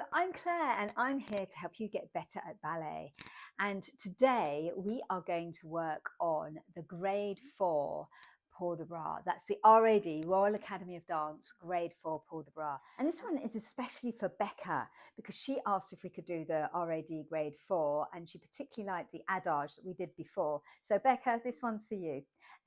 Hello, I'm Claire and I'm here to help you get better at ballet. And today we are going to work on the grade 4 Port de Bras. That's the RAD, Royal Academy of Dance, grade 4 Port de Bras. And this one is especially for Becca because she asked if we could do the RAD grade 4 and she particularly liked the adage that we did before. So Becca, this one's for you,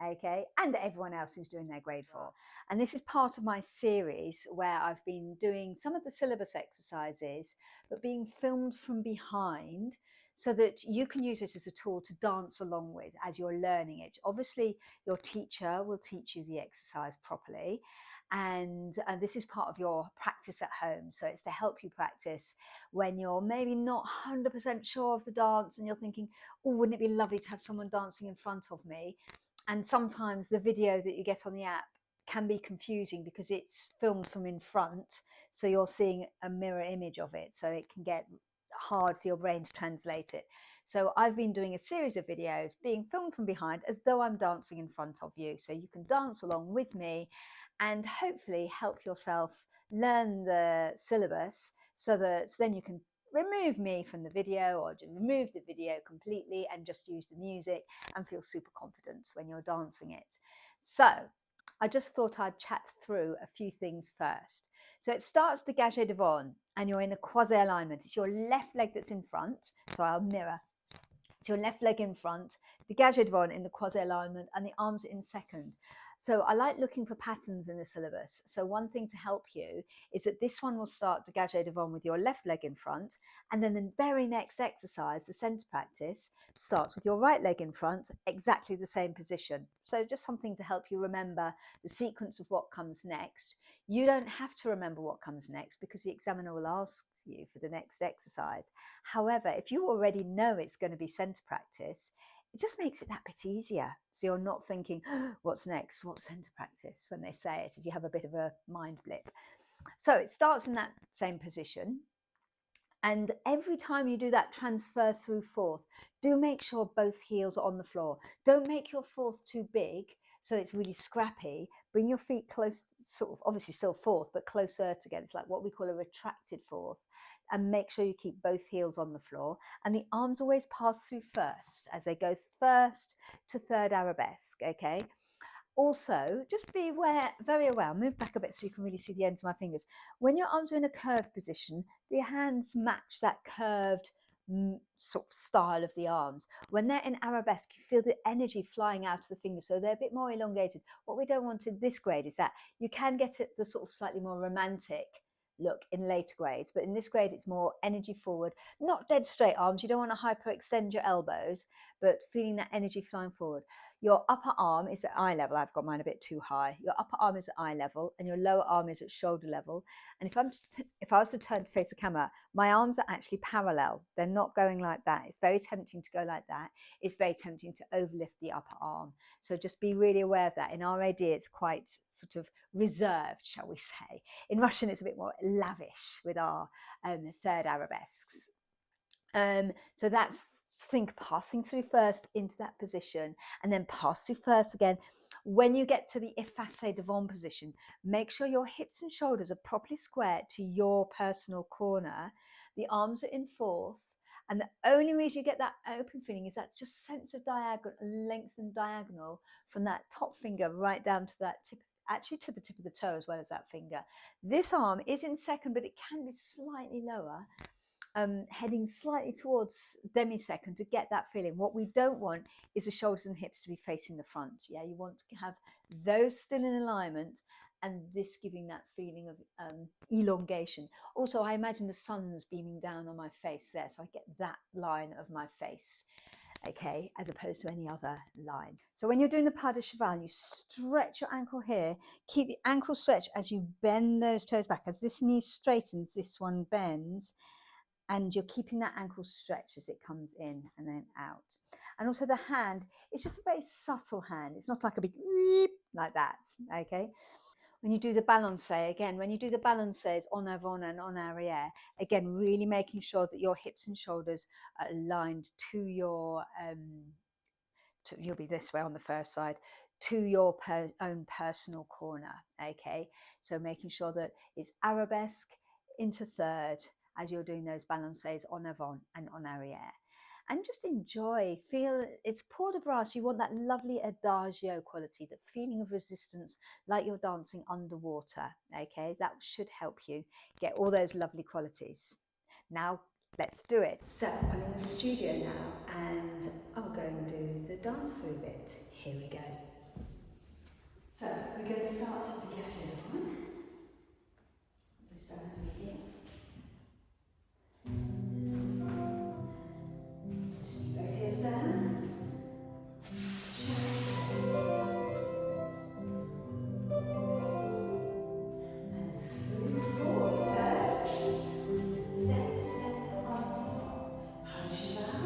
okay? And everyone else who's doing their grade 4. And this is part of my series where I've been doing some of the syllabus exercises, but being filmed from behind so that you can use it as a tool to dance along with as you're learning it. Obviously, your teacher will teach you the exercise properly. And this is part of your practice at home. So it's to help you practice when you're maybe not 100% sure of the dance and you're thinking, oh, wouldn't it be lovely to have someone dancing in front of me? And sometimes the video that you get on the app can be confusing because it's filmed from in front, so you're seeing a mirror image of it, so it can get hard for your brain to translate it. So I've been doing a series of videos being filmed from behind as though I'm dancing in front of you, so you can dance along with me and hopefully help yourself learn the syllabus so that then you can remove me from the video or remove the video completely and just use the music and feel super confident when you're dancing it. So I just thought I'd chat through a few things first. So it starts dégagé devant and you're in a quasi alignment. It's your left leg that's in front. So I'll mirror. It's your left leg in front, dégagé devant in the quasi alignment and the arms in second. So I like looking for patterns in the syllabus. So one thing to help you is that this one will start dégagé devant with your left leg in front, and then the very next exercise, the centre practice, starts with your right leg in front, exactly the same position. So just something to help you remember the sequence of what comes next. You don't have to remember what comes next because the examiner will ask you for the next exercise. However, if you already know it's going to be centre practice, it just makes it that bit easier. So you're not thinking, oh, what's next? What's centre practice when they say it, if you have a bit of a mind blip. So it starts in that same position. And every time you do that transfer through fourth, do make sure both heels are on the floor. Don't make your fourth too big so it's really scrappy. Bring your feet close, sort of obviously still fourth, but closer together. It's like what we call a retracted fourth. And make sure you keep both heels on the floor. And the arms always pass through first as they go first to third arabesque, okay? Also, just be aware, very aware, I'll move back a bit so you can really see the ends of my fingers. When your arms are in a curved position, the hands match that curved sort of style of the arms. When they're in arabesque, you feel the energy flying out of the fingers, so they're a bit more elongated. What we don't want in this grade is that you can get it the sort of slightly more romantic look in later grades, but in this grade it's more energy forward, not dead straight arms. You don't want to hyperextend your elbows, but feeling that energy flying forward. Your upper arm is at eye level. I've got mine a bit too high. Your upper arm is at eye level and your lower arm is at shoulder level. And if I was to turn to face the camera, my arms are actually parallel. They're not going like that. It's very tempting to go like that. It's very tempting to overlift the upper arm. So just be really aware of that. In RAD, it's quite sort of reserved, shall we say. In Russian, it's a bit more lavish with our third arabesques. So that's, think passing through first into that position and then pass through first again. When you get to the effacé devant position, make sure your hips and shoulders are properly square to your personal corner. The arms are in fourth. And the only reason you get that open feeling is that just sense of diagonal, length and diagonal from that top finger right down to that tip, actually to the tip of the toe as well as that finger. This arm is in second, but it can be slightly lower. Heading slightly towards demi-second to get that feeling. What we don't want is the shoulders and hips to be facing the front. Yeah, you want to have those still in alignment and this giving that feeling of elongation. Also, I imagine the sun's beaming down on my face there, so I get that line of my face, okay, as opposed to any other line. So when you're doing the pas de cheval, you stretch your ankle here, keep the ankle stretched as you bend those toes back. As this knee straightens, this one bends. And you're keeping that ankle stretched as it comes in and then out. And also the hand, it's just a very subtle hand. It's not like a big weep like that, okay? When you do the balancé, again, when you do the balancés en avant and en arrière, again, really making sure that your hips and shoulders are aligned to your, you'll be this way on the first side, to your own personal corner, okay? So making sure that it's arabesque into third, as you're doing those balancés en avant and en arrière. And just enjoy, feel it's port de bras. You want that lovely adagio quality, that feeling of resistance, like you're dancing underwater. Okay, that should help you get all those lovely qualities. Now, let's do it. So I'm in the studio now and I'll go and do the dance through bit. Here we go. So we're going to start to get it on. This down over here. Both heels down. Chest. And through forward. Third. Step, step, on. Punch down.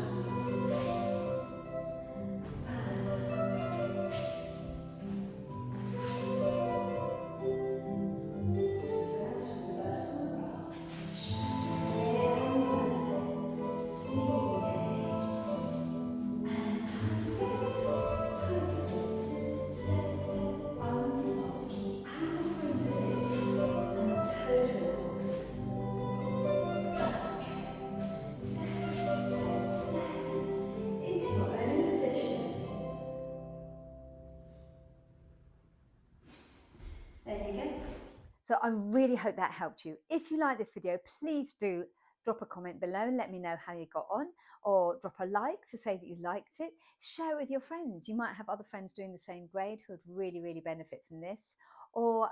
So I really hope that helped you. If you like this video, please do drop a comment below and let me know how you got on, or drop a like to say that you liked it. Share it with your friends. You might have other friends doing the same grade who would really, really benefit from this. Or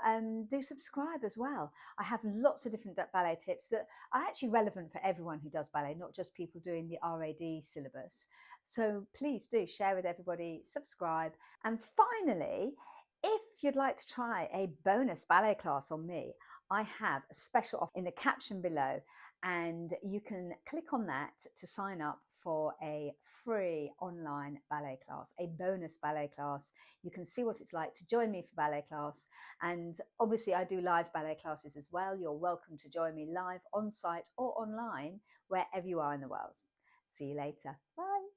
do subscribe as well. I have lots of different ballet tips that are actually relevant for everyone who does ballet, not just people doing the RAD syllabus. So please do share with everybody, subscribe. And finally, if you'd like to try a bonus ballet class on me, I have a special offer in the caption below, and you can click on that to sign up for a free online ballet class, a bonus ballet class. You can see what it's like to join me for ballet class. And obviously I do live ballet classes as well. You're welcome to join me live on site or online, wherever you are in the world. See you later. Bye.